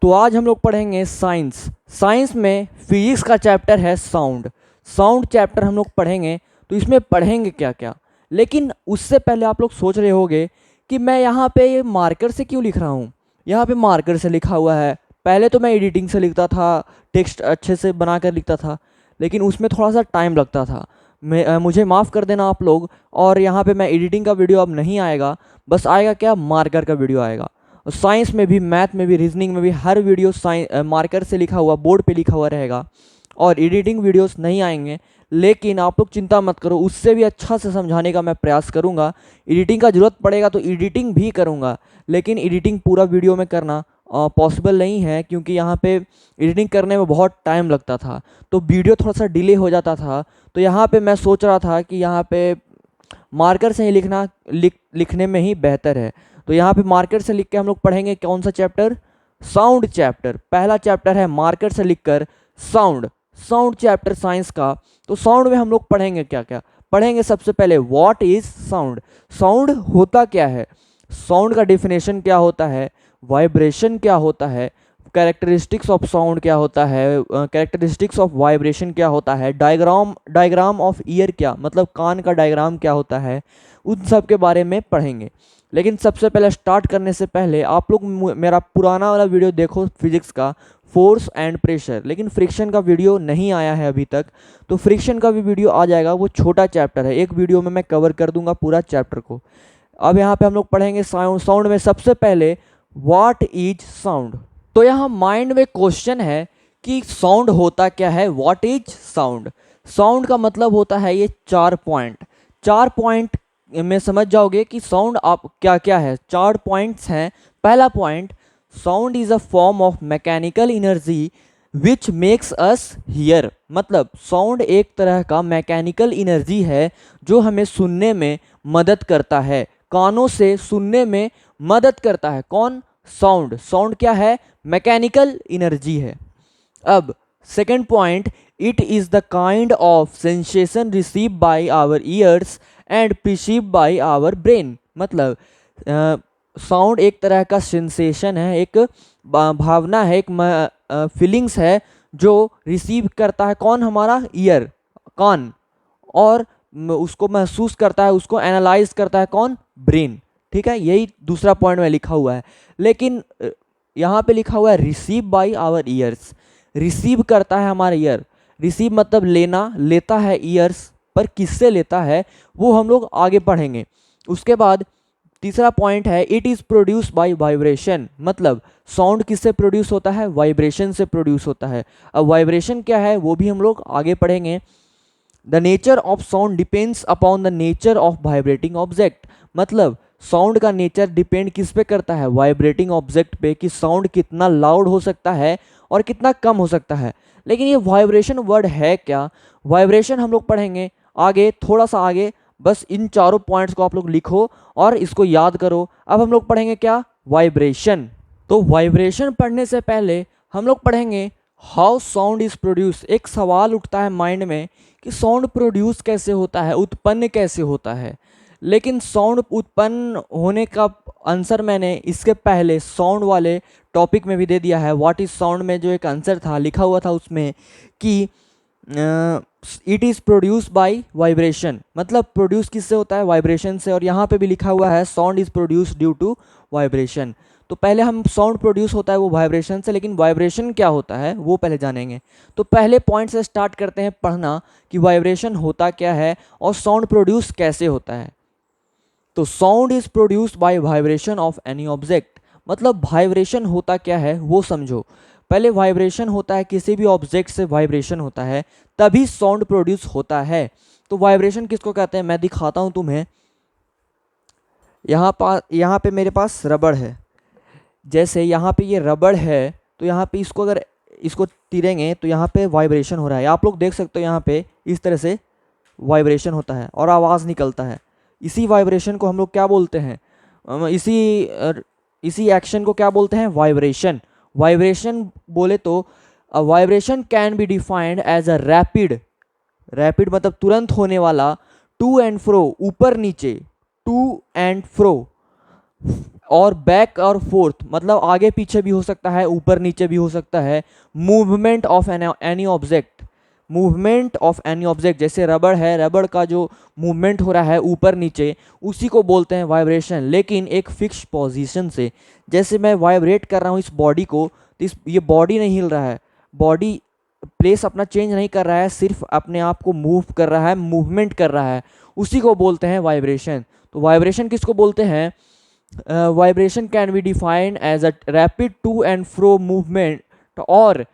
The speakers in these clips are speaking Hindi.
तो आज हम लोग पढ़ेंगे साइंस। साइंस में फिजिक्स का चैप्टर है साउंड। साउंड चैप्टर हम लोग पढ़ेंगे, तो इसमें पढ़ेंगे क्या क्या। लेकिन उससे पहले आप लोग सोच रहे होंगे कि मैं यहाँ पे ये मार्कर से क्यों लिख रहा हूँ। यहाँ पे मार्कर से लिखा हुआ है। पहले तो मैं एडिटिंग से लिखता था, टेक्स्ट अच्छे से बना कर लिखता था, लेकिन उसमें थोड़ा सा टाइम लगता था। मुझे माफ़ कर देना आप लोग। और यहाँ पे मैं एडिटिंग का वीडियो अब नहीं आएगा, बस आएगा क्या, मार्कर का वीडियो आएगा। साइंस में भी, मैथ में भी, रीजनिंग में भी हर वीडियो मार्कर से लिखा हुआ, बोर्ड पे लिखा हुआ रहेगा। और एडिटिंग वीडियोस नहीं आएंगे, लेकिन आप लोग चिंता मत करो, उससे भी अच्छा से समझाने का मैं प्रयास करूंगा। एडिटिंग का ज़रूरत पड़ेगा तो एडिटिंग भी करूंगा, लेकिन एडिटिंग पूरा वीडियो में करना पॉसिबल नहीं है, क्योंकि यहाँ पे एडिटिंग करने में बहुत टाइम लगता था, तो वीडियो थोड़ा सा डिले हो जाता था। तो यहाँ पे मैं सोच रहा था कि यहाँ पे मार्कर से ही लिखने में ही बेहतर है। तो यहाँ पे मार्कर से लिख के हम लोग पढ़ेंगे कौन सा चैप्टर, साउंड चैप्टर। पहला चैप्टर है मार्कर से लिखकर साउंड। साउंड चैप्टर साइंस का। तो साउंड में हम लोग पढ़ेंगे क्या क्या। पढ़ेंगे सबसे पहले व्हाट इज साउंड। साउंड होता क्या है, साउंड का डेफिनेशन क्या होता है, वाइब्रेशन क्या होता है, कैरेक्टरिस्टिक्स ऑफ साउंड क्या होता है, कैरेक्टरिस्टिक्स ऑफ वाइब्रेशन क्या होता है, डायग्राम ऑफ ईयर क्या मतलब कान का डायग्राम क्या होता है, उन सब के बारे में पढ़ेंगे। लेकिन सबसे पहले स्टार्ट करने से पहले आप लोग मेरा पुराना वाला वीडियो देखो फिजिक्स का, फोर्स एंड प्रेशर। लेकिन फ्रिक्शन का वीडियो नहीं आया है अभी तक, तो फ्रिक्शन का भी वीडियो आ जाएगा। वो छोटा चैप्टर है, एक वीडियो में मैं कवर कर दूंगा पूरा चैप्टर को। अब यहाँ पे हम लोग पढ़ेंगे साउंड। साउंड में सबसे पहले व्हाट इज साउंड। तो यहाँ माइंड में क्वेश्चन है कि साउंड होता क्या है, व्हाट इज साउंड। साउंड का मतलब होता है ये 4 पॉइंट। 4 पॉइंट में समझ जाओगे कि साउंड आप क्या क्या है। 4 पॉइंट्स हैं। पहला point, sound is a form of mechanical energy which makes us here. मतलब साउंड एक तरह का मैकेनिकल एनर्जी है जो हमें सुनने में मदद करता है, कानों से सुनने में मदद करता है। कौन, साउंड। साउंड क्या है, मैकेनिकल एनर्जी है। अब second point, it is the kind of sensation receive by our ears and perceive by our brain. मतलब साउंड एक तरह का सेंसेशन है, एक भावना है, एक फीलिंग्स है जो रिसीव करता है कौन, हमारा ईयर, कान, और उसको महसूस करता है, उसको एनालाइज करता है कौन, ब्रेन। ठीक है, यही दूसरा पॉइंट में लिखा हुआ है। लेकिन यहाँ पे लिखा हुआ है receive by our ears. Receive करता है हमारा ईयर। रिसीव मतलब लेना, लेता है ईयर्स, पर किससे लेता है वो हम लोग आगे पढ़ेंगे। उसके बाद तीसरा पॉइंट है it is produce by vibration. मतलब साउंड किससे प्रोड्यूस होता है, वाइब्रेशन से प्रोड्यूस होता है। अब वाइब्रेशन क्या है वो भी हम लोग आगे पढ़ेंगे। The nature of sound depends upon the nature of vibrating object. मतलब साउंड का नेचर डिपेंड किस पे करता है, वाइब्रेटिंग ऑब्जेक्ट पे, कि साउंड कितना लाउड हो सकता है और कितना कम हो सकता है। लेकिन ये वाइब्रेशन वर्ड है क्या, वाइब्रेशन हम लोग पढ़ेंगे आगे, थोड़ा सा आगे। बस इन चारों पॉइंट्स को आप लोग लिखो और इसको याद करो। अब हम लोग पढ़ेंगे क्या, वाइब्रेशन। तो वाइब्रेशन पढ़ने से पहले हम लोग पढ़ेंगे हाउ साउंड इज प्रोड्यूस। एक सवाल उठता है माइंड में कि साउंड प्रोड्यूस कैसे होता है, उत्पन्न कैसे होता है। लेकिन साउंड उत्पन्न होने का आंसर मैंने इसके पहले साउंड वाले टॉपिक में भी दे दिया है। व्हाट इज साउंड में जो एक आंसर था लिखा हुआ था उसमें कि it is produce by vibration. मतलब प्रोड्यूस किससे होता है, वाइब्रेशन से। और यहाँ पे भी लिखा हुआ है sound is produce due to vibration. तो पहले हम साउंड प्रोड्यूस होता है वो वाइब्रेशन से, लेकिन वाइब्रेशन क्या होता है वो पहले जानेंगे। तो पहले पॉइंट से स्टार्ट करते हैं पढ़ना कि वाइब्रेशन होता क्या है और साउंड प्रोड्यूस कैसे होता है। तो sound is produced by vibration of any object. मतलब वाइब्रेशन होता क्या है वो समझो। पहले वाइब्रेशन होता है, किसी भी ऑब्जेक्ट से वाइब्रेशन होता है तभी साउंड प्रोड्यूस होता है। तो वाइब्रेशन किसको कहते हैं मैं दिखाता हूं तुम्हें। यहाँ पे मेरे पास रबड़ है। जैसे यहाँ पे ये रबड़ है, तो यहाँ पे इसको अगर इसको तीरेंगे तो यहाँ पे वाइब्रेशन हो रहा है। आप लोग देख सकते हो यहाँ पे इस तरह से वाइब्रेशन होता है और आवाज़ निकलता है। इसी वाइब्रेशन को हम लोग क्या बोलते हैं, इसी एक्शन को क्या बोलते हैं, वाइब्रेशन। वाइब्रेशन बोले तो vibration can be defined as a rapid. Rapid मतलब तुरंत होने वाला, टू एंड फ्रो, ऊपर नीचे, टू एंड फ्रो, और बैक और फोर्थ मतलब आगे पीछे भी हो सकता है, ऊपर नीचे भी हो सकता है। Movement of any object, movement of any object, जैसे रबड़ है, रबड़ का जो मूवमेंट हो रहा है ऊपर नीचे, उसी को बोलते हैं वाइब्रेशन, लेकिन एक फिक्स पोजीशन से। जैसे मैं वाइब्रेट कर रहा हूँ इस बॉडी को, तो ये बॉडी नहीं हिल रहा है, बॉडी प्लेस अपना चेंज नहीं कर रहा है, सिर्फ अपने आप को मूव कर रहा है, मूवमेंट कर रहा है, उसी को बोलते हैं वाइब्रेशन। तो वाइब्रेशन किसको बोलते हैं? Vibration can be defined as a rapid to and fro movement और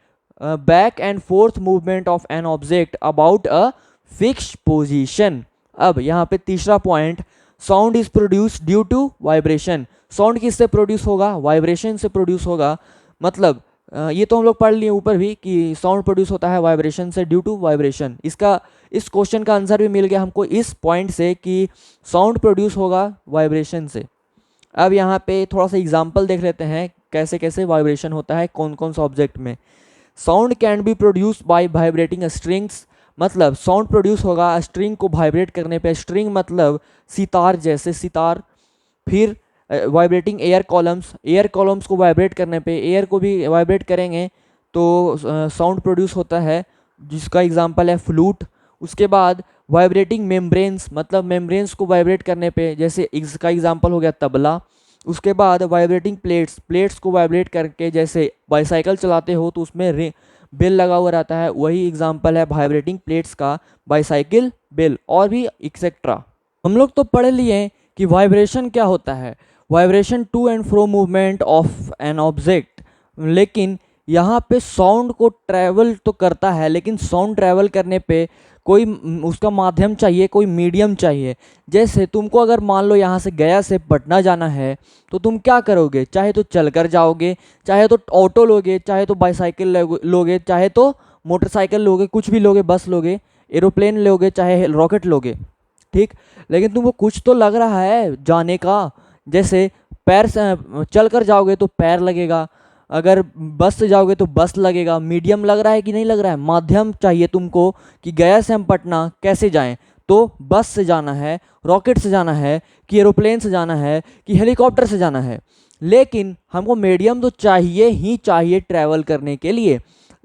back and forth movement of an object about a fixed position. अब यहाँ पे तीसरा point, sound is produce due to vibration. Sound किससे प्रोड्यूस होगा? वाइब्रेशन से प्रोड्यूस होगा। मतलब ये तो हम लोग पढ़ लिए ऊपर भी कि साउंड प्रोड्यूस होता है वाइब्रेशन से, ड्यू टू वाइब्रेशन। इस क्वेश्चन का आंसर भी मिल गया हमको इस पॉइंट से कि साउंड प्रोड्यूस होगा वाइब्रेशन से। अब यहाँ पे थोड़ा सा एग्जांपल देख लेते हैं कैसे कैसे वाइब्रेशन होता है कौन कौन सा ऑब्जेक्ट में। Sound can be produce by vibrating strings, मतलब साउंड प्रोड्यूस होगा स्ट्रिंग को वाइब्रेट करने पे। स्ट्रिंग मतलब सितार, जैसे सितार। फिर vibrating air columns, air columns को वाइब्रेट करने पे, एयर को भी वाइब्रेट करेंगे तो साउंड प्रोड्यूस होता है, जिसका एग्जांपल है फ्लूट। उसके बाद वाइब्रेटिंग मेम्ब्रेन्स, मतलब मेम्ब्रेन्स को वाइब्रेट करने पे, जैसे इसका एग्जांपल हो गया तबला। उसके बाद वाइब्रेटिंग प्लेट्स, प्लेट्स को वाइब्रेट करके, जैसे बाईसाइकिल चलाते हो तो उसमें बेल लगा हुआ रहता है, वही एग्जांपल है वाइब्रेटिंग प्लेट्स का, बाईसाइकिल बेल, और भी एक्सेट्रा। हम लोग तो पढ़ लिए कि वाइब्रेशन क्या होता है, vibration to and fro movement of an object. लेकिन यहाँ पे साउंड को ट्रैवल तो करता है, लेकिन साउंड ट्रैवल करने पे कोई उसका माध्यम चाहिए, कोई मीडियम चाहिए। जैसे तुमको अगर मान लो यहाँ से गया से पटना जाना है तो तुम क्या करोगे? चाहे तो चलकर जाओगे, चाहे तो ऑटो लोगे, चाहे तो बाईसाइकिल लोगे, चाहे तो मोटरसाइकिल लोगे, कुछ भी लोगे, बस लोगे, एरोप्लेन लोगे, चाहे रॉकेट लोगे, ठीक। लेकिन तुमको कुछ तो लग रहा है जाने का। जैसे पैर से चल कर जाओगे तो पैर लगेगा, अगर बस से जाओगे तो बस लगेगा। मीडियम लग रहा है कि नहीं लग रहा है? माध्यम चाहिए तुमको कि गया से हम पटना कैसे जाएं, तो बस से जाना है, रॉकेट से जाना है, कि एरोप्लेन से जाना है, कि हेलीकॉप्टर से जाना है। लेकिन हमको मीडियम तो चाहिए ही चाहिए ट्रैवल करने के लिए।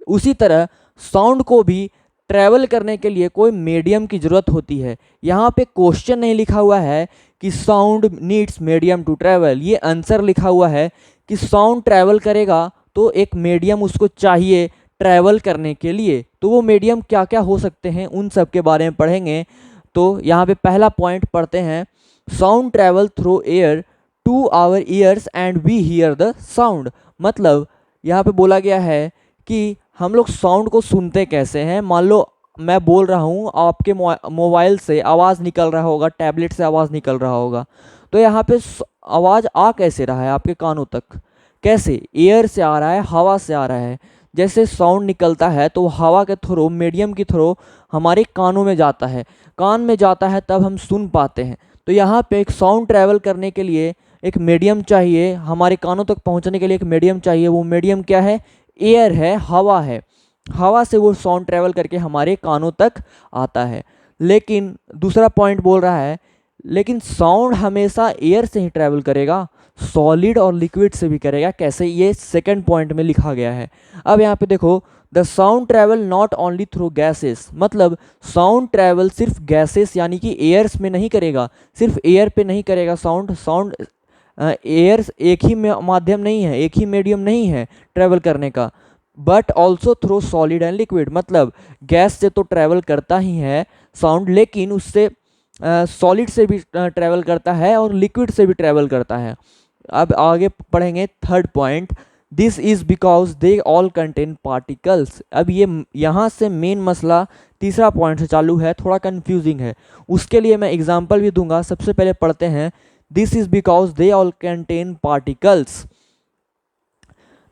उसी तरह साउंड को भी ट्रैवल करने के लिए कोई मीडियम की ज़रूरत होती है। यहाँ पे क्वेश्चन नहीं लिखा हुआ है कि sound needs medium to travel, ये आंसर लिखा हुआ है कि साउंड ट्रैवल करेगा तो एक मीडियम उसको चाहिए ट्रैवल करने के लिए। तो वो मीडियम क्या क्या हो सकते हैं उन सब के बारे में पढ़ेंगे। तो यहाँ पे पहला पॉइंट पढ़ते हैं, sound travel through air to our ears and we hear the sound. मतलब यहाँ पे बोला गया है कि हम लोग साउंड को सुनते कैसे हैं। मान लो मैं बोल रहा हूँ, आपके मोबाइल से आवाज़ निकल रहा होगा, टैबलेट से आवाज़ निकल रहा होगा, तो यहाँ पे आवाज़ आ कैसे रहा है आपके कानों तक? कैसे? एयर से आ रहा है, हवा से आ रहा है। जैसे साउंड निकलता है तो हवा के थ्रू, मीडियम के थ्रू हमारे कानों में जाता है, कान में जाता है, तब हम सुन पाते हैं। तो यहाँ पे एक साउंड ट्रैवल करने के लिए एक मीडियम चाहिए, हमारे कानों तक पहुँचने के लिए एक मीडियम चाहिए। वो मीडियम क्या है? एयर है, हवा है। हवा से वो साउंड ट्रैवल करके हमारे कानों तक आता है। लेकिन दूसरा पॉइंट बोल रहा है, लेकिन साउंड हमेशा एयर से ही ट्रैवल करेगा, सॉलिड और लिक्विड से भी करेगा। कैसे? ये सेकंड पॉइंट में लिखा गया है। अब यहाँ पे देखो, the sound travel not only through gases, मतलब साउंड ट्रैवल सिर्फ गैसेस यानी कि एयर्स में नहीं करेगा, सिर्फ एयर पे नहीं करेगा। साउंड एयर एक ही माध्यम नहीं है, एक ही मीडियम नहीं है ट्रैवल करने का, but also through solid and liquid. मतलब गैस से तो ट्रैवल करता ही है साउंड, लेकिन उससे सॉलिड से भी ट्रैवल करता है और लिक्विड से भी ट्रैवल करता है। अब आगे पढ़ेंगे third point, this is because they all contain particles. अब ये यहाँ से मेन मसला तीसरा पॉइंट से चालू है, थोड़ा कंफ्यूजिंग है, उसके लिए मैं एग्जांपल भी दूंगा। सबसे पहले पढ़ते हैं, this is because they all contain particles.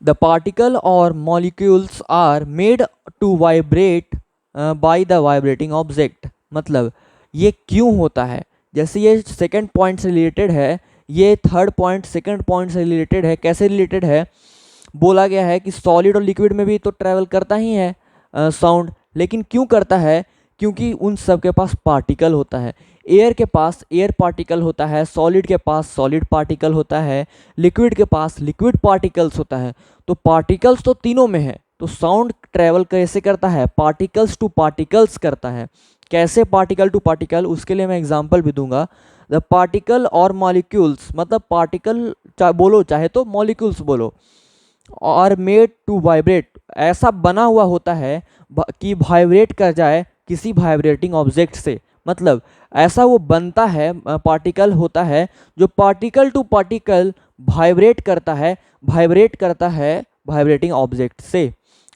The particle और molecules are made to vibrate by the vibrating object. मतलब ये क्यों होता है? जैसे ये सेकंड पॉइंट से रिलेटेड है, ये थर्ड पॉइंट सेकंड पॉइंट से रिलेटेड है। कैसे रिलेटेड है? बोला गया है कि सॉलिड और लिक्विड में भी तो ट्रैवल करता ही है साउंड, लेकिन क्यों करता है? क्योंकि उन सब के पास पार्टिकल होता है। एयर के पास एयर पार्टिकल होता है, सॉलिड के पास सॉलिड पार्टिकल होता है, लिक्विड के पास लिक्विड पार्टिकल्स होता है। तो पार्टिकल्स तो तीनों में है, तो साउंड ट्रेवल कैसे करता है, पार्टिकल्स टू पार्टिकल्स करता है। कैसे पार्टिकल टू पार्टिकल, उसके लिए मैं एग्जांपल भी दूंगा। द पार्टिकल और मॉलिक्यूल्स, मतलब पार्टिकल बोलो चाहे तो मॉलिक्यूल्स बोलो, और मेड टू वाइब्रेट, ऐसा बना हुआ होता है कि वाइब्रेट कर जाए किसी वाइब्रेटिंग ऑब्जेक्ट से। मतलब ऐसा वो बनता है, पार्टिकल होता है जो पार्टिकल टू पार्टिकल वाइब्रेट करता है वाइब्रेटिंग ऑब्जेक्ट से।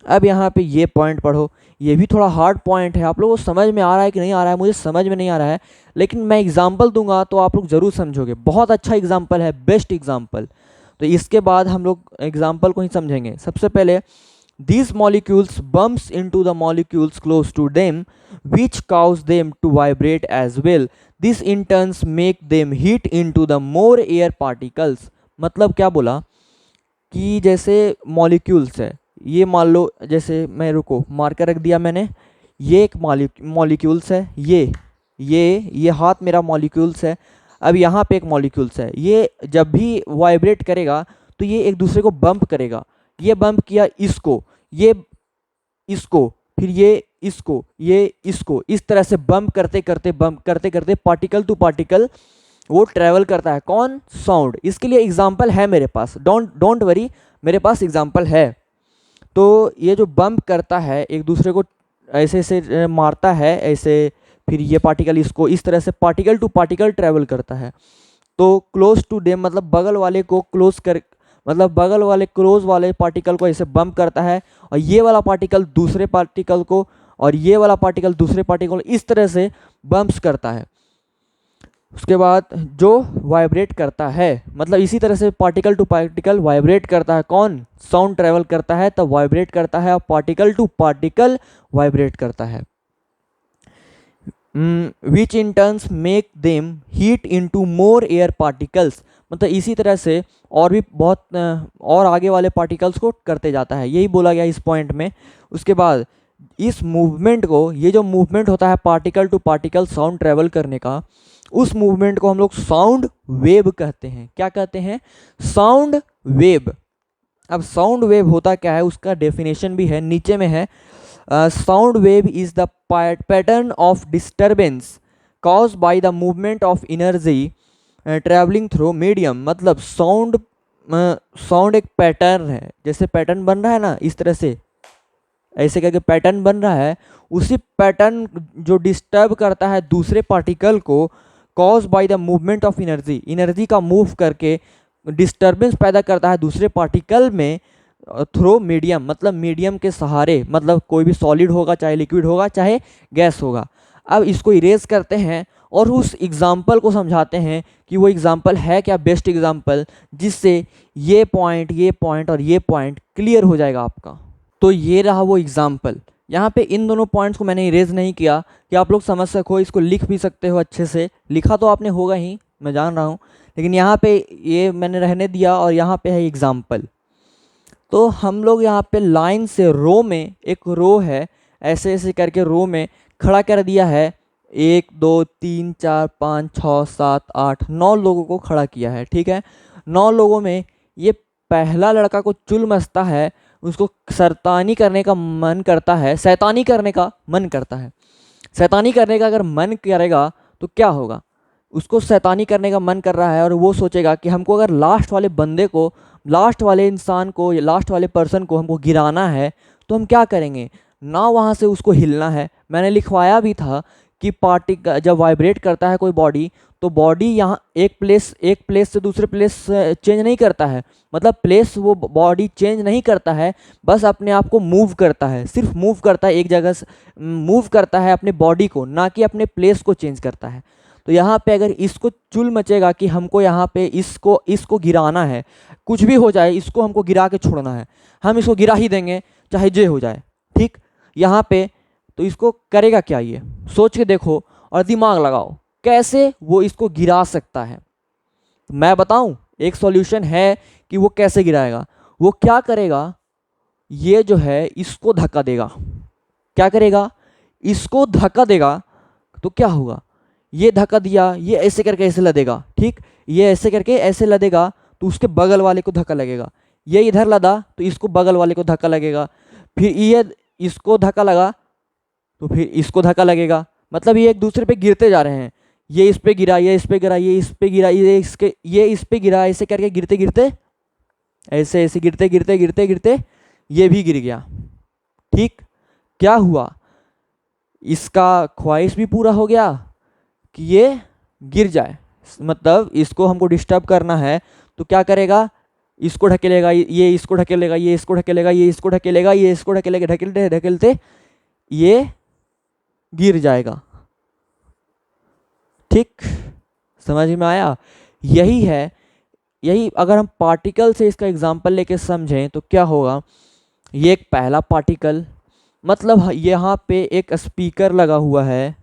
अब यहाँ पे ये पॉइंट पढ़ो, ये भी थोड़ा हार्ड पॉइंट है, आप लोगों को समझ में आ रहा है कि नहीं आ रहा है मुझे समझ में नहीं आ रहा है, लेकिन मैं एग्जांपल दूंगा तो आप लोग ज़रूर समझोगे। बहुत अच्छा एग्जांपल है, बेस्ट एग्जांपल। तो इसके बाद हम लोग एग्जांपल को ही समझेंगे। सबसे पहले, these molecules bumps into the molecules close to them which cause them to vibrate as well. This in turns make them hit into the more air particles. मतलब क्या बोला कि जैसे मॉलिक्यूल्स है, ये मान लो, जैसे मैं रुको मार्कर रख दिया मैंने, ये एक मॉलिक्यूल्स है, ये हाथ मेरा मॉलिक्यूल्स है। अब यहाँ पे एक मॉलिक्यूल्स है, ये जब भी वाइब्रेट करेगा तो ये एक दूसरे को बम्प करेगा। ये बम्प किया इसको, ये इसको, फिर ये इसको, इस तरह से बम्प करते करते पार्टिकल टू पार्टिकल वो ट्रैवल करता है। कौन? साउंड। इसके लिए एग्जाम्पल है मेरे पास, डोंट वरी, मेरे पास एग्जाम्पल है। तो ये जो बम्प करता है एक दूसरे को, ऐसे ऐसे मारता है ऐसे, फिर ये पार्टिकल इसको, इस तरह से पार्टिकल टू पार्टिकल ट्रैवल करता है। तो क्लोज टू देम मतलब बगल वाले को क्लोज कर, मतलब बगल वाले क्लोज वाले पार्टिकल को ऐसे बम्प करता है, और ये वाला पार्टिकल दूसरे पार्टिकल को, और ये वाला पार्टिकल दूसरे पार्टिकल, इस तरह से बम्प्स करता है। उसके बाद जो वाइब्रेट करता है, मतलब इसी तरह से पार्टिकल टू पार्टिकल वाइब्रेट करता है। कौन? साउंड ट्रेवल करता है तब वाइब्रेट करता है, और पार्टिकल टू पार्टिकल वाइब्रेट करता है। Which in turns make them heat into more air particles, मतलब इसी तरह से और भी बहुत और आगे वाले पार्टिकल्स को करते जाता है, यही बोला गया इस पॉइंट में। उसके बाद इस मूवमेंट को, ये जो मूवमेंट होता है particle to particle sound travel करने का, उस मूवमेंट को हम लोग साउंड वेव कहते हैं। क्या कहते हैं? Sound wave. अब साउंड वेव होता क्या है, उसका डेफिनेशन भी है, नीचे में है। Sound wave is the pattern of disturbance cause by the movement of energy travelling through medium. मतलब साउंड एक पैटर्न है, जैसे पैटर्न बन रहा है ना, इस तरह से ऐसे करके पैटर्न बन रहा है, उसी पैटर्न जो डिस्टर्ब करता है दूसरे पार्टिकल को, cause by the movement of energy का मूव करके डिस्टर्बेंस पैदा करता है दूसरे पार्टिकल में थ्रू मीडियम, मतलब मीडियम के सहारे, मतलब कोई भी सॉलिड होगा, चाहे लिक्विड होगा, चाहे गैस होगा। अब इसको इरेज करते हैं और उस एग्जाम्पल को समझाते हैं कि वो एग्जाम्पल है क्या, बेस्ट एग्जाम्पल, जिससे ये पॉइंट और ये पॉइंट क्लियर हो जाएगा आपका। तो ये रहा वो एग्जाम्पल। यहाँ पे इन दोनों पॉइंट्स को मैंने इरेज नहीं किया कि आप लोग समझ सको, इसको लिख भी सकते हो अच्छे से, लिखा तो आपने होगा ही, मैं जान रहा हूँ, लेकिन यहाँ पे ये मैंने रहने दिया, और यहाँ पे है एग्जाम्पल। तो हम लोग यहाँ पे लाइन से रो में, एक रो है, ऐसे ऐसे करके रो में खड़ा कर दिया है, 1 2 3 4 5 6 7 8 9 लोगों को खड़ा किया है। ठीक है, 9 लोगों में ये पहला लड़का को चुल मचता है, उसको शैतानी करने का मन करता है, शैतानी करने का मन करता है। शैतानी करने का अगर मन करेगा तो क्या होगा, उसको शैतानी करने का मन कर रहा है, और वो सोचेगा कि हमको अगर लास्ट वाले बंदे को, लास्ट वाले इंसान को, या लास्ट वाले पर्सन को हमको गिराना है तो हम क्या करेंगे ना, वहाँ से उसको हिलना है। मैंने लिखवाया भी था कि जब वाइब्रेट करता है कोई बॉडी, तो बॉडी यहाँ एक प्लेस से दूसरे प्लेस चेंज नहीं करता है, मतलब प्लेस वो बॉडी चेंज नहीं करता है, बस अपने आप को मूव करता है, सिर्फ मूव करता है, एक जगह से मूव करता है अपने बॉडी को, ना कि अपने प्लेस को चेंज करता है। तो यहाँ पे अगर इसको चुल मचेगा कि हमको यहाँ पे इसको गिराना है, कुछ भी हो जाए, इसको हमको गिरा के छोड़ना है, हम इसको गिरा ही देंगे चाहे जे हो जाए। ठीक, यहाँ पे तो इसको करेगा क्या, ये सोच के देखो और दिमाग लगाओ कैसे वो इसको गिरा सकता है। मैं बताऊं, एक सॉल्यूशन है कि वो कैसे गिराएगा। वो क्या करेगा, ये जो है इसको धक्का देगा। क्या करेगा, इसको धक्का देगा, तो क्या होगा, ये धक्का दिया, ये ऐसे करके ऐसे लदेगा, ठीक, ये ऐसे करके ऐसे लदेगा तो उसके बगल वाले को धक्का लगेगा, ये इधर लदा तो इसको बगल वाले को धक्का लगेगा, फिर ये इसको धक्का लगा तो फिर इसको धक्का लगेगा। मतलब ये एक दूसरे पे गिरते जा रहे हैं, ये इस पे गिरा, ये इस पे गिरा, ये इस पे गिरा, ये इस पे गिरा, ऐसे करके गिरते गिरते ऐसे ऐसे गिरते गिरते गिरते गिरते ये भी गिर गया। ठीक, क्या हुआ, इसका ख्वाहिश भी पूरा हो गया कि ये गिर जाए, मतलब इसको हमको डिस्टर्ब करना है तो क्या करेगा, इसको ढकेलेगा, ये इसको ढकेलेगा, ये इसको ढकेलेगा, ये इसको ढकेलेगा, ये इसको ढकेलेगा, ढकेलते ढकेलते ये गिर जाएगा। ठीक, समझ में आया? यही है, यही अगर हम पार्टिकल से इसका एग्जांपल लेके समझें तो क्या होगा, ये एक पहला पार्टिकल, मतलब यहाँ पे एक स्पीकर लगा हुआ है,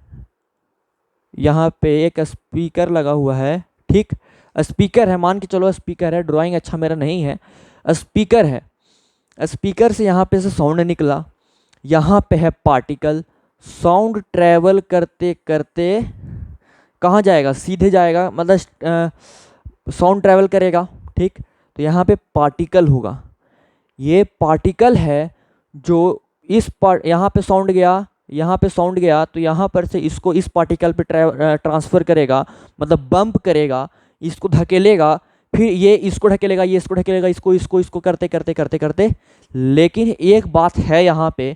यहाँ पे एक स्पीकर लगा हुआ है, ठीक, स्पीकर है, मान के चलो स्पीकर है, ड्राइंग अच्छा मेरा नहीं है, स्पीकर है, स्पीकर से यहाँ पे से साउंड निकला, यहाँ पे है पार्टिकल, साउंड ट्रैवल करते करते कहाँ जाएगा, सीधे जाएगा, मतलब साउंड ट्रैवल करेगा, ठीक, तो यहाँ पे पार्टिकल होगा, ये पार्टिकल है जो इस यहाँ पे साउंड गया, यहाँ पे साउंड गया तो यहाँ पर से इसको इस पार्टिकल पे ट्रांसफ़र करेगा, मतलब बम्प करेगा, इसको धकेलेगा, फिर ये इसको ढकेलेगा, ये इसको ढकेलेगा, इसको इसको इसको करते करते करते करते। लेकिन एक बात है यहाँ पे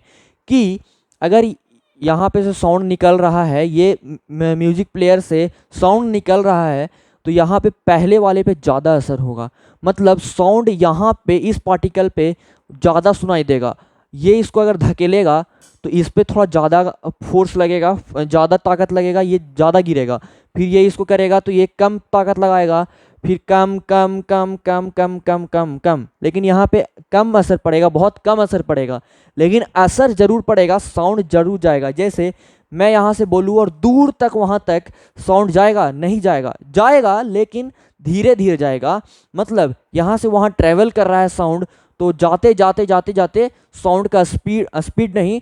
कि अगर यहाँ पे से साउंड निकल रहा है, ये म्यूजिक प्लेयर से साउंड निकल रहा है तो यहाँ पे पहले वाले पे ज़्यादा असर होगा, मतलब साउंड यहाँ पे इस पार्टिकल पे ज़्यादा सुनाई देगा, ये इसको अगर धकेलेगा तो इस पे थोड़ा ज़्यादा फोर्स लगेगा, ज़्यादा ताकत लगेगा, ये ज़्यादा गिरेगा, फिर ये इसको करेगा तो ये कम ताकत लगाएगा, फिर कम कम कम कम कम कम कम कम, लेकिन यहाँ पे कम असर पड़ेगा, बहुत कम असर पड़ेगा, लेकिन असर ज़रूर पड़ेगा, साउंड जरूर जाएगा। जैसे मैं यहाँ से बोलूँ और दूर तक वहाँ तक साउंड जाएगा, नहीं जाएगा, जाएगा लेकिन धीरे धीरे जाएगा, मतलब यहाँ से वहाँ ट्रैवल कर रहा है साउंड, तो जाते जाते जाते जाते साउंड का स्पीड नहीं,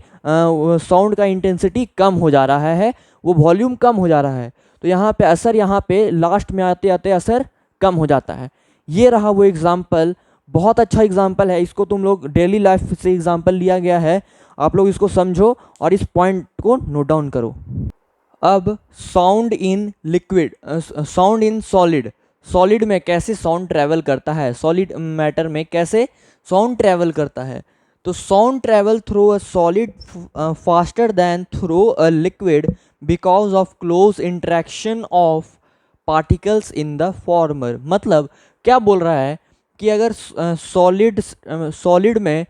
साउंड का इंटेंसिटी कम हो जा रहा है, वो वॉल्यूम कम हो जा रहा है, तो यहाँ पे असर, यहाँ पे लास्ट में आते आते असर कम हो जाता है। ये रहा वो एग्जाम्पल, बहुत अच्छा एग्जाम्पल है, इसको तुम लोग डेली लाइफ से एग्जाम्पल लिया गया है, आप लोग इसको समझो और इस पॉइंट को नोट डाउन करो। अब sound in liquid, sound in solid, solid में कैसे साउंड ट्रैवल करता है, सॉलिड मैटर में कैसे साउंड ट्रैवल करता है, तो sound travel through a solid faster than through a liquid because of close interaction of particles in the former. मतलब क्या बोल रहा है कि अगर सॉलिड में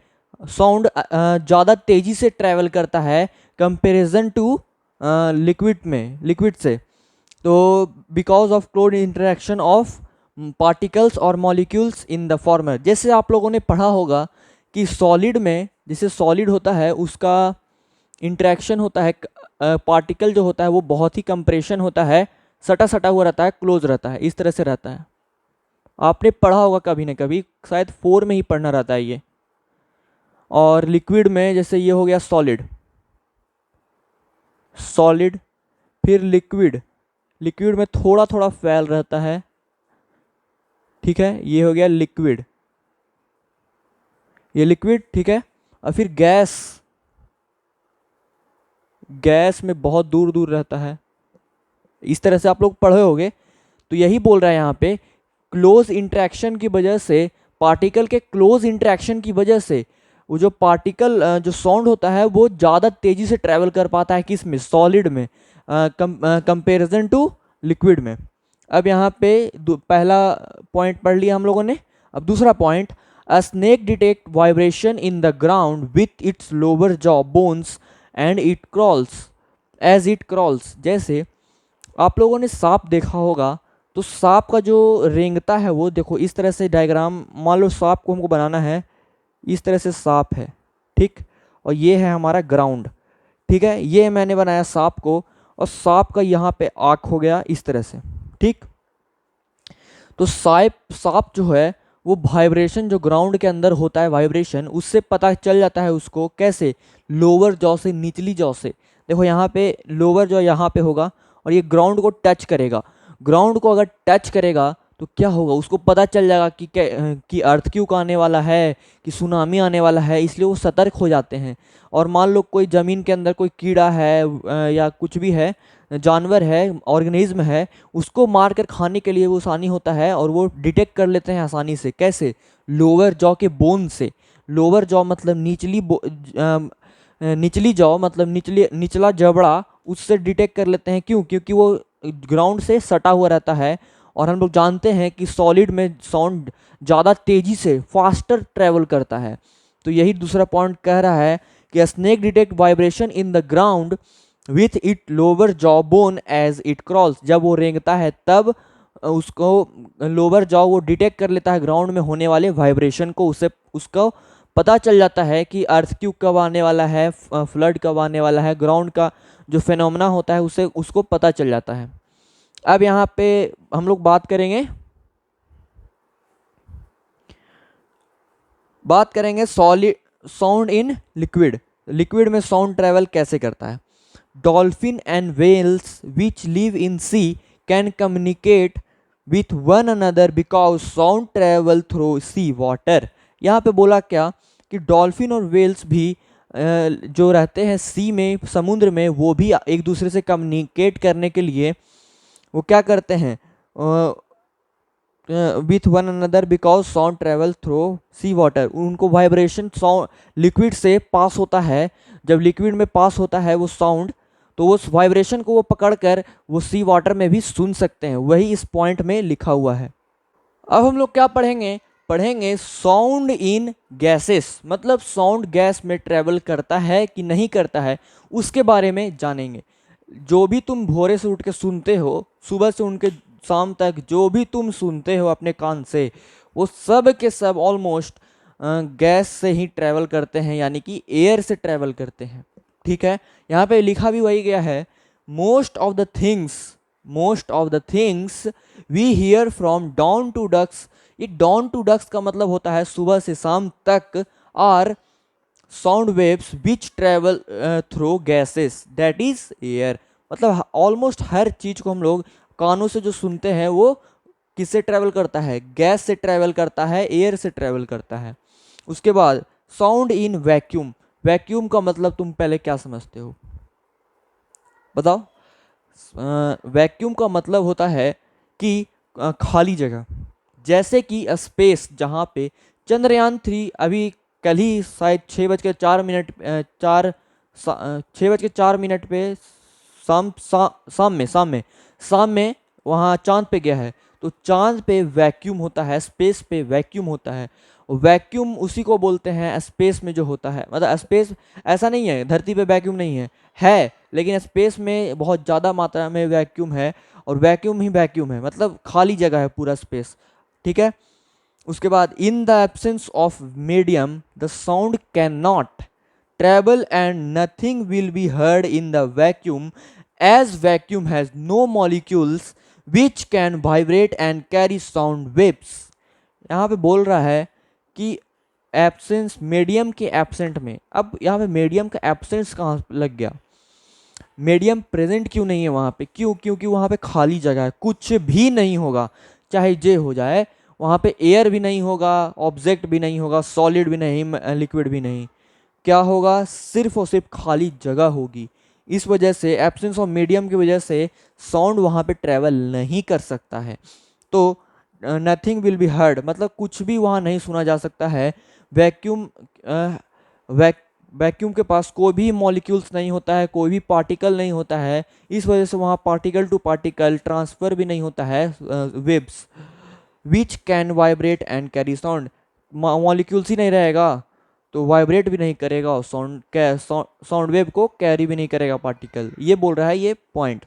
साउंड ज़्यादा तेज़ी से ट्रैवल करता है कंपेरिजन टू लिक्विड में, लिक्विड से, तो because of close interaction of particles और मॉलिक्यूल्स इन द फॉर्मर। जैसे आप लोगों ने पढ़ा होगा कि सॉलिड में, जैसे सॉलिड होता है उसका इंटरेक्शन होता है, पार्टिकल जो होता है वो बहुत ही कंप्रेशन होता है, सटा सटा हुआ रहता है, क्लोज रहता है, इस तरह से रहता है, आपने पढ़ा होगा कभी ना कभी, शायद 4 में ही पढ़ना रहता है ये। और लिक्विड में जैसे ये हो गया सॉलिड, सॉलिड, फिर लिक्विड, लिक्विड में थोड़ा थोड़ा फैल रहता है, ठीक है, ये हो गया लिक्विड, ये लिक्विड, ठीक है। और फिर गैस, गैस में बहुत दूर दूर रहता है, इस तरह से आप लोग पढ़े होंगे। तो यही बोल रहा है यहाँ पे, क्लोज इंटरेक्शन की वजह से, पार्टिकल के क्लोज इंटरेक्शन की वजह से वो जो पार्टिकल जो साउंड होता है वो ज़्यादा तेज़ी से ट्रैवल कर पाता है, किस में, सॉलिड में, कंपेरिजन टू लिक्विड में। अब यहाँ पे पहला पॉइंट पढ़ लिया हम लोगों ने। अब दूसरा point, a snake detect vibration in the ground with its lower jaw bones and it crawls as it crawls. जैसे आप लोगों ने सांप देखा होगा, तो सांप का जो रेंगता है वो देखो इस तरह से डायग्राम, मान लो सांप को हमको बनाना है, इस तरह से सांप है, ठीक, और ये है हमारा ग्राउंड, ठीक है, ये मैंने बनाया सांप को, और सांप का यहाँ पे आँख हो गया इस तरह से, ठीक। तो सांप जो है वो वाइब्रेशन जो ग्राउंड के अंदर होता है, वाइब्रेशन, उससे पता चल जाता है उसको, कैसे, लोअर जॉ से, निचली जॉ से। देखो यहाँ पे लोअर जॉ यहाँ पे होगा और ये ग्राउंड को टच करेगा। ग्राउंड को अगर टच करेगा तो क्या होगा, उसको पता चल जाएगा कि अर्थक्वेक आने वाला है, कि सुनामी आने वाला है, इसलिए वो सतर्क हो जाते हैं। और मान लो कोई ज़मीन के अंदर कोई कीड़ा है या कुछ भी है, जानवर है, ऑर्गेनिज्म है, उसको मार कर खाने के लिए वो आसानी होता है और वो डिटेक्ट कर लेते हैं आसानी से। कैसे? लोअर जॉ के बोन से। लोअर जॉ मतलब निचली जॉ मतलब निचला जबड़ा, उससे डिटेक्ट कर लेते हैं। क्यों? क्योंकि वो ग्राउंड से सटा हुआ रहता है और हम लोग जानते हैं कि सॉलिड में साउंड ज़्यादा तेज़ी से फास्टर ट्रेवल करता है। तो यही दूसरा पॉइंट कह रहा है कि snake detect vibration in the ground with it lower jaw bone as it crawls. जब वो रेंगता है तब उसको लोअर जॉ वो डिटेक्ट कर लेता है ग्राउंड में होने वाले वाइब्रेशन को। उससे उसको पता चल जाता है कि अर्थक्वेक कब आने वाला है, फ्लड कब आने वाला है, ग्राउंड का जो फिनोमेना होता है उससे उसको पता चल जाता है। अब यहाँ पे हम लोग बात करेंगे solid sound in liquid. Liquid में साउंड ट्रेवल कैसे करता है? Dolphin and whales which live in sea can communicate with one another because sound travel through sea water. यहाँ पे बोला क्या कि डॉल्फिन और व्हेल्स भी जो रहते हैं सी में, समुद्र में, वो भी एक दूसरे से कम्युनिकेट करने के लिए वो क्या करते हैं, with one another because sound travel through sea water. उनको वाइब्रेशन साउंड लिक्विड से पास होता है। जब लिक्विड में पास होता है वो साउंड, तो उस वाइब्रेशन को वो पकड़कर वो सी वाटर में भी सुन सकते हैं। वही इस पॉइंट में लिखा हुआ है। अब हम लोग क्या पढ़ेंगे साउंड इन गैसेस, मतलब साउंड गैस में ट्रेवल करता है कि नहीं करता है, उसके बारे में जानेंगे। जो भी तुम भोरे से उठ के सुनते हो, सुबह से उठ के शाम तक जो भी तुम सुनते हो अपने कान से, वो सब के सब ऑलमोस्ट गैस से ही ट्रेवल करते हैं, यानी कि एयर से ट्रेवल करते हैं। ठीक है, यहाँ पे लिखा भी वही गया है, most of the things we hear from dawn to डक्स। ये डाउन टू डक्स का मतलब होता है सुबह से शाम तक, are sound waves which travel through gases that is air. मतलब ऑलमोस्ट हर चीज को हम लोग कानों से जो सुनते हैं वो किससे ट्रेवल करता है? गैस से ट्रेवल करता है, एयर से ट्रेवल करता है। उसके बाद साउंड इन वैक्यूम। वैक्यूम का मतलब तुम पहले क्या समझते हो, बताओ? वैक्यूम का मतलब होता है कि खाली जगह, जैसे कि स्पेस, जहाँ पे चंद्रयान 3 अभी कल ही शायद 6:04 पे शाम में वहाँ चांद पे गया है। तो चांद पे वैक्यूम होता है, स्पेस पे वैक्यूम होता है। वैक्यूम उसी को बोलते हैं स्पेस में जो होता है, मतलब स्पेस ऐसा नहीं है धरती पे वैक्यूम नहीं है, लेकिन स्पेस में बहुत ज़्यादा मात्रा में वैक्यूम है, और वैक्यूम ही वैक्यूम है, मतलब खाली जगह है पूरा स्पेस। ठीक है, उसके बाद in the absence of medium the sound can not travel and nothing will be heard in the vacuum as vacuum has no molecules which can vibrate and carry sound waves। यहाँ पे बोल रहा है कि एब्सेंस, मीडियम के एब्सेंट में। अब यहाँ पे मीडियम का एब्सेंस कहाँ लग गया? मीडियम प्रेजेंट क्यों नहीं है वहाँ पे? क्योंकि वहाँ पे खाली जगह है, कुछ भी नहीं होगा, चाहे जे हो जाए। वहाँ पे एयर भी नहीं होगा, ऑब्जेक्ट भी नहीं होगा, सॉलिड भी नहीं, लिक्विड भी नहीं। क्या होगा? सिर्फ और सिर्फ खाली जगह होगी। इस वजह से एब्सेंस ऑफ मीडियम की वजह से साउंड वहाँ पे ट्रेवल नहीं कर सकता है। तो नथिंग विल बी हर्ड, मतलब कुछ भी वहाँ नहीं सुना जा सकता है। वैक्यूम के पास कोई भी मॉलिक्यूल्स नहीं होता है, कोई भी पार्टिकल नहीं होता है। इस वजह से वहाँ पार्टिकल टू पार्टिकल ट्रांसफ़र भी नहीं होता है waves. Which can vibrate and carry sound, molecules ही नहीं रहेगा तो वाइब्रेट भी नहीं करेगा और साउंड वेव को कैरी भी नहीं करेगा पार्टिकल। ये बोल रहा है ये पॉइंट।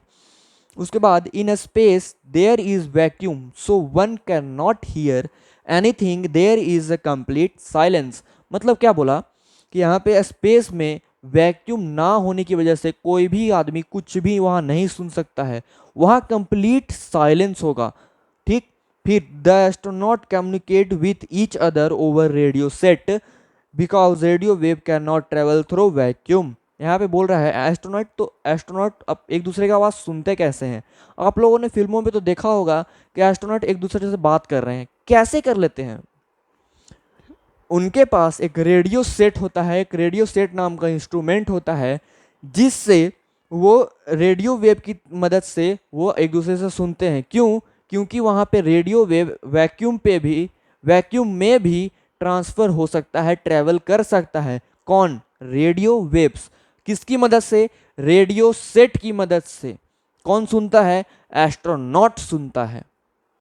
उसके बाद in space there is vacuum so one can not hear anything, there is a complete silence. मतलब क्या बोला कि यहाँ पे स्पेस में वैक्यूम ना होने की वजह से कोई भी आदमी कुछ भी वहाँ नहीं सुन सकता है, वहाँ कंप्लीट साइलेंस होगा। ठीक, फिर the astronaut communicate with each other over radio set because radio wave can not travel through vacuum. यहाँ पे बोल रहा है एस्ट्रोनॉट, तो एस्ट्रोनॉट अब एक दूसरे की आवाज़ सुनते कैसे हैं? आप लोगों ने फिल्मों में तो देखा होगा कि एस्ट्रोनॉट एक दूसरे से बात कर रहे हैं, कैसे कर लेते हैं? उनके पास एक रेडियो सेट होता है, एक रेडियो सेट नाम का इंस्ट्रूमेंट होता है, जिससे वो रेडियो वेव की मदद से वो एक दूसरे से सुनते हैं। क्यों? क्योंकि वहाँ पे रेडियो वेव वैक्यूम में भी ट्रांसफ़र हो सकता है, ट्रैवल कर सकता है। कौन? Radio waves. किसकी मदद से? रेडियो सेट की मदद से। कौन सुनता है? एस्ट्रोनॉट सुनता है।